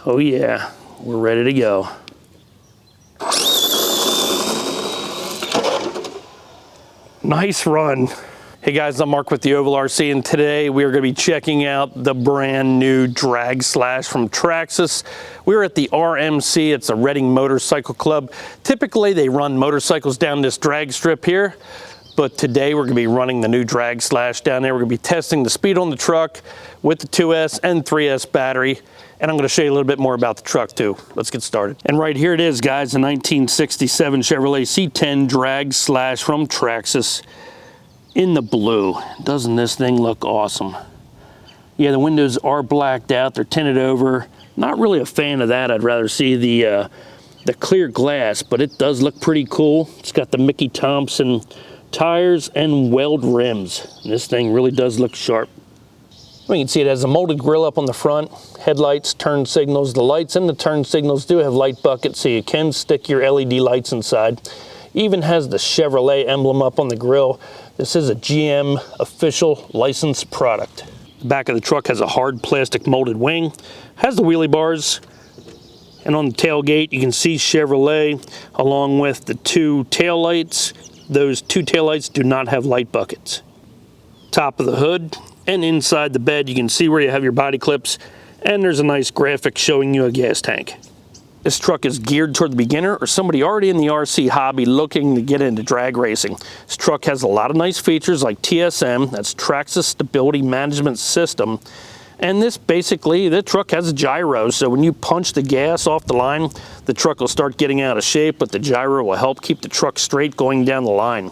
Oh yeah, we're ready to go. Nice run. Hey guys, I'm Mark with the Ovalrc, and today we are going to be checking out the brand new Drag Slash from Traxxas. We're at the RMC, it's a Reading Motorcycle Club. Typically they run motorcycles down this drag strip here, but today we're going to be running the new Drag Slash down there. We're going to be testing the speed on the truck with the 2S and 3S battery, and I'm going to show you a little bit more about the truck too. Let's get started. And right here it is, guys, a 1967 Chevrolet C10 Drag Slash from Traxxas in the blue. Doesn't this thing look awesome? Yeah, the windows are blacked out, they're tinted over. Not really a fan of that. I'd rather see the clear glass, but it does look pretty cool. It's got the Mickey Thompson tires and weld rims. And this thing really does look sharp. You can see it has a molded grille up on the front, headlights, turn signals. The lights and the turn signals do have light buckets, so you can stick your LED lights inside. Even has the Chevrolet emblem up on the grille. This is a GM official licensed product. The back of the truck has a hard plastic molded wing, has the wheelie bars, and on the tailgate you can see Chevrolet along with the two tail lights. Those two tail lights do not have light buckets. Top of the hood and inside the bed you can see where you have your body clips, and there's a nice graphic showing you a gas tank. This truck is geared toward the beginner or somebody already in the RC hobby looking to get into drag racing. This truck has a lot of nice features like TSM, that's Traxxas Stability Management System. And this the truck has a gyro, so when you punch the gas off the line, the truck will start getting out of shape, but the gyro will help keep the truck straight going down the line.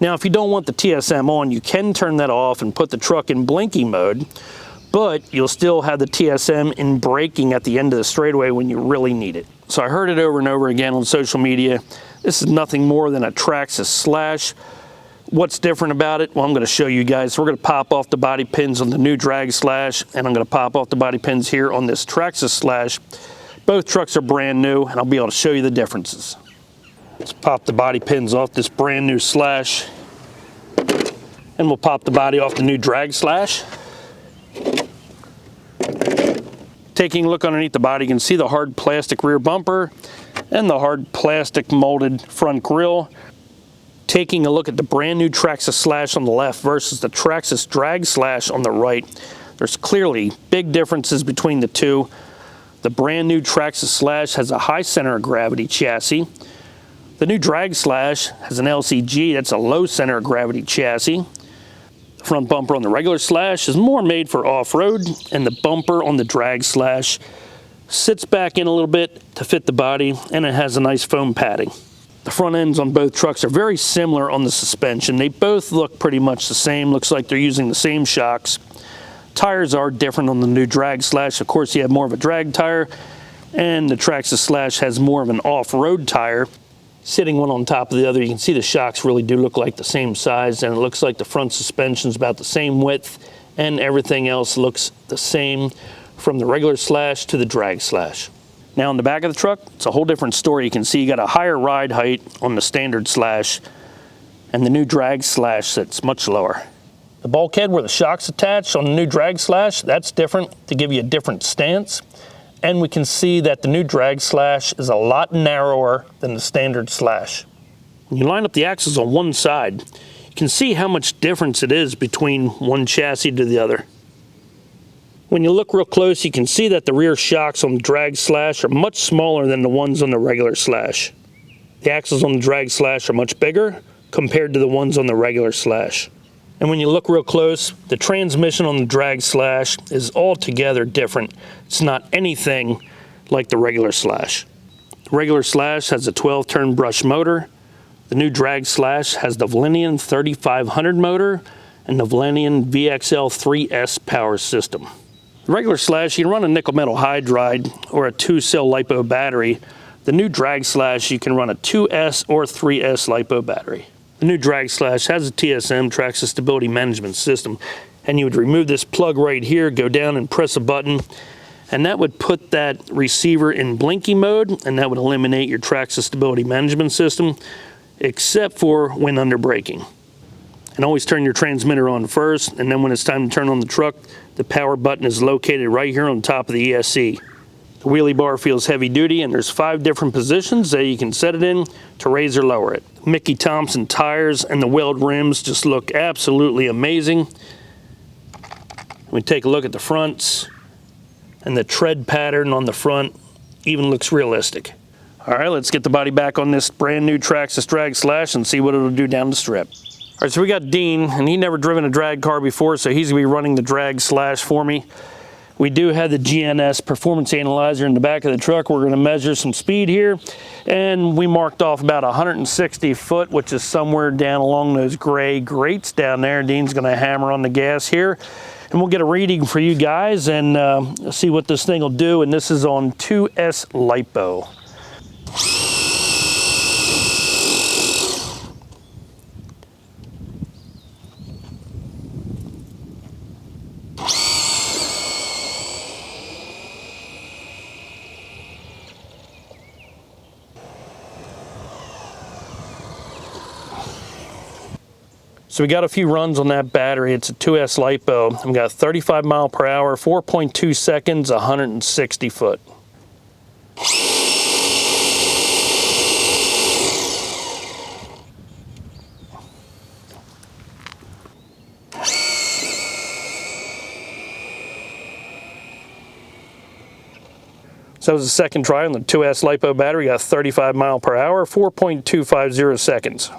Now, if you don't want the TSM on, you can turn that off and put the truck in blinky mode, but you'll still have the TSM in braking at the end of the straightaway when you really need it. So I heard it over and over again on social media. This is nothing more than a Traxxas Slash. What's different about it? Well, I'm going to show you guys. So we're going to pop off the body pins on the new Drag Slash, and I'm going to pop off the body pins here on this Traxxas Slash. Both trucks are brand new, and I'll be able to show you the differences. Let's pop the body pins off this brand new Slash, and we'll pop the body off the new Drag Slash. Taking a look underneath the body, you can see the hard plastic rear bumper and the hard plastic molded front grille. Taking a look at the brand new Traxxas Slash on the left versus the Traxxas Drag Slash on the right, there's clearly big differences between the two. The brand new Traxxas Slash has a high center of gravity chassis. The new Drag Slash has an LCG, that's a low center of gravity chassis. The front bumper on the regular Slash is more made for off-road, and the bumper on the Drag Slash sits back in a little bit to fit the body, and it has a nice foam padding. The front ends on both trucks are very similar on the suspension. They both look pretty much the same. Looks like they're using the same shocks. Tires are different on the new Drag Slash. Of course, you have more of a drag tire, and the Traxxas Slash has more of an off-road tire. Sitting one on top of the other, you can see the shocks really do look like the same size, and it looks like the front suspension is about the same width, and everything else looks the same from the regular Slash to the Drag Slash. Now on the back of the truck, it's a whole different story. You can see you got a higher ride height on the standard Slash, and the new Drag Slash sits much lower. The bulkhead where the shocks attach on the new Drag Slash, that's different to give you a different stance. And we can see that the new Drag Slash is a lot narrower than the standard Slash. When you line up the axles on one side, you can see how much difference it is between one chassis to the other. When you look real close, you can see that the rear shocks on the Drag Slash are much smaller than the ones on the regular Slash. The axles on the Drag Slash are much bigger compared to the ones on the regular Slash. And when you look real close, the transmission on the Drag Slash is altogether different. It's not anything like the regular Slash. The regular Slash has a 12-turn brush motor. The new Drag Slash has the Valenian 3500 motor and the Valenian VXL 3S power system. The regular Slash, you can run a nickel metal hydride or a 2-cell LiPo battery. The new Drag Slash, you can run a 2S or 3S LiPo battery. The new Drag Slash has a TSM Traxxas Stability Management System, and you would remove this plug right here, go down and press a button, and that would put that receiver in blinky mode, and that would eliminate your Traxxas Stability Management System, except for when under braking. And always turn your transmitter on first, and then when it's time to turn on the truck, the power button is located right here on top of the ESC. The wheelie bar feels heavy duty, and there's 5 different positions that you can set it in to raise or lower it. Mickey Thompson tires and the weld rims just look absolutely amazing. We take a look at the fronts, and the tread pattern on the front even looks realistic. All right, let's get the body back on this brand new Traxxas Drag Slash and see what it'll do down the strip. All right, so we got Dean, and he never driven a drag car before, so he's gonna be running the Drag Slash for me. We do have the GNS performance analyzer in the back of the truck. We're gonna measure some speed here, and we marked off about 160 foot, which is somewhere down along those gray grates down there. Dean's gonna hammer on the gas here, and we'll get a reading for you guys and see what this thing will do, and this is on 2S LiPo. So we got a few runs on that battery. It's a 2S LiPo. We got 35 mile per hour, 4.2 seconds, 160 foot. So that was the second try on the 2S LiPo battery. Got 35 mile per hour, 4.250 seconds.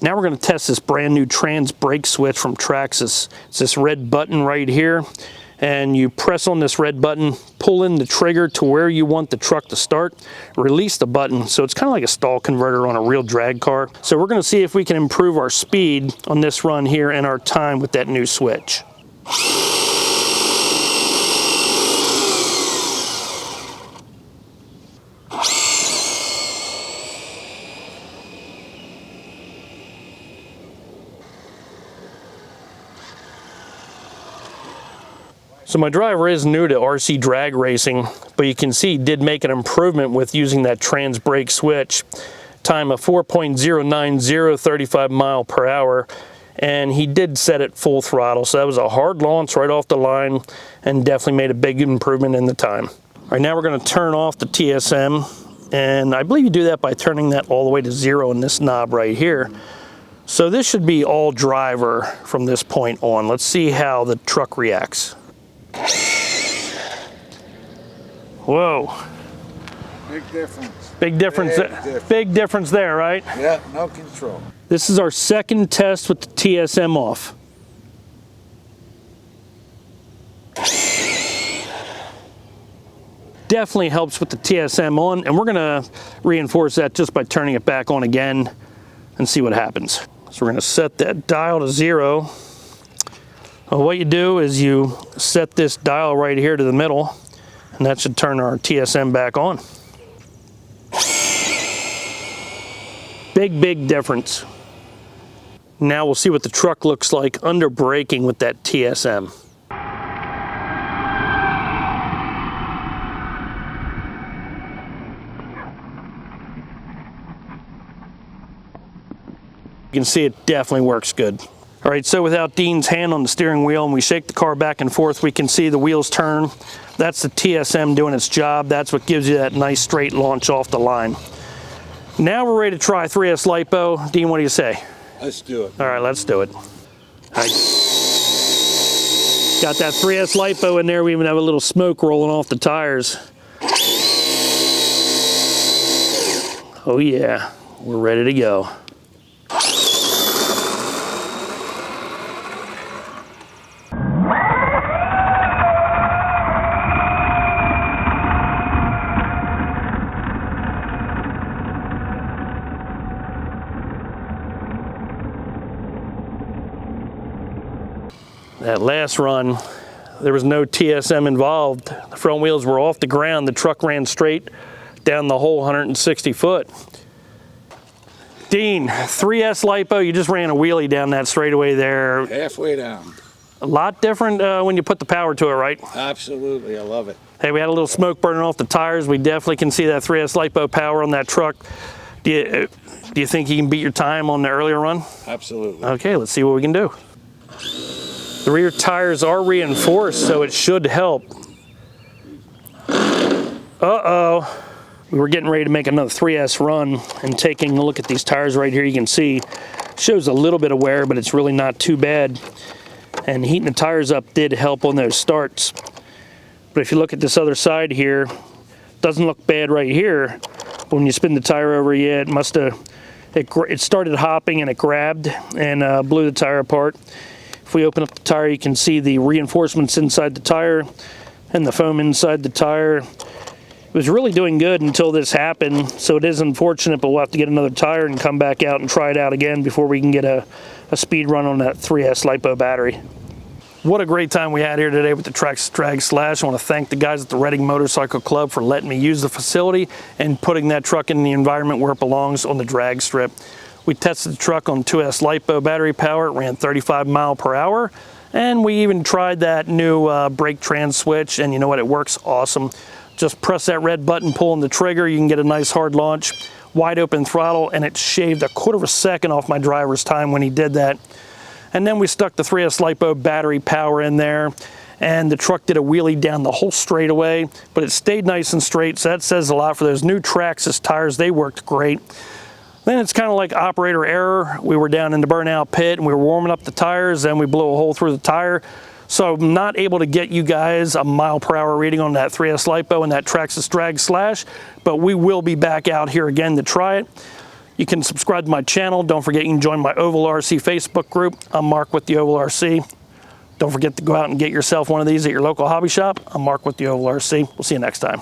Now we're going to test this brand new trans brake switch from Traxxas. It's this red button right here, and you press on this red button, pull in the trigger to where you want the truck to start, release the button. So it's kind of like a stall converter on a real drag car. So we're going to see if we can improve our speed on this run here and our time with that new switch. So my driver is new to RC drag racing, but you can see he did make an improvement with using that trans brake switch. Time of 4.090, 35 mile per hour, and he did set it full throttle. So that was a hard launch right off the line and definitely made a big improvement in the time. All right, now we're gonna turn off the TSM, and I believe you do that by turning that all the way to 0 in this knob right here. So this should be all driver from this point on. Let's see how the truck reacts. Whoa. Big difference. Big difference. Big difference there, right? Yeah, no control. This is our second test with the TSM off. Definitely helps with the TSM on, and we're gonna reinforce that just by turning it back on again and see what happens. So we're gonna set that dial to 0. Well, what you do is you set this dial right here to the middle, and that should turn our TSM back on. Big difference. Now we'll see what the truck looks like under braking with that TSM. You can see it definitely works good. All right, so without Dean's hand on the steering wheel and we shake the car back and forth, we can see the wheels turn. That's the TSM doing its job. That's what gives you that nice straight launch off the line. Now we're ready to try 3S LiPo. Dean, what do you say? Let's do it. All right, let's do it. All right. Got that 3S LiPo in there. We even have a little smoke rolling off the tires. Oh yeah, we're ready to go. That last run, there was no TSM involved. The front wheels were off the ground. The truck ran straight down the whole 160 foot. Dean, 3S LiPo, you just ran a wheelie down that straightaway there. Halfway down. A lot different when you put the power to it, right? Absolutely, I love it. Hey, we had a little smoke burning off the tires. We definitely can see that 3S LiPo power on that truck. Do you think you can beat your time on the earlier run? Absolutely. Okay, let's see what we can do. The rear tires are reinforced, so it should help. Uh-oh. We were getting ready to make another 3S run, and taking a look at these tires right here, you can see shows a little bit of wear, but it's really not too bad. And heating the tires up did help on those starts. But if you look at this other side here, doesn't look bad right here. But when you spin the tire over, yeah, it started hopping and it grabbed and blew the tire apart. If we open up the tire, you can see the reinforcements inside the tire and the foam inside the tire. It was really doing good until this happened, so it is unfortunate, but we'll have to get another tire and come back out and try it out again before we can get a speed run on that 3S LiPo battery. What a great time we had here today with the Traxxas Drag Slash. I want to thank the guys at the Reading Motorcycle Club for letting me use the facility and putting that truck in the environment where it belongs on the drag strip. We tested the truck on 2S LiPo battery power. It ran 35 miles per hour. And we even tried that new brake trans switch, and you know what, it works awesome. Just press that red button, pull on the trigger, you can get a nice hard launch, wide open throttle, and it shaved 1/4 second off my driver's time when he did that. And then we stuck the 3S LiPo battery power in there, and the truck did a wheelie down the whole straightaway, but it stayed nice and straight, so that says a lot for those new Traxxas tires. They worked great. Then it's kind of like operator error. We were down in the burnout pit and we were warming up the tires, and we blew a hole through the tire. So I'm not able to get you guys a mile per hour reading on that 3S LiPo and that Traxxas Drag Slash, but we will be back out here again to try it. You can subscribe to my channel. Don't forget you can join my OvalRC Facebook group. I'm Mark with the OvalRC. Don't forget to go out and get yourself one of these at your local hobby shop. I'm Mark with the OvalRC. We'll see you next time.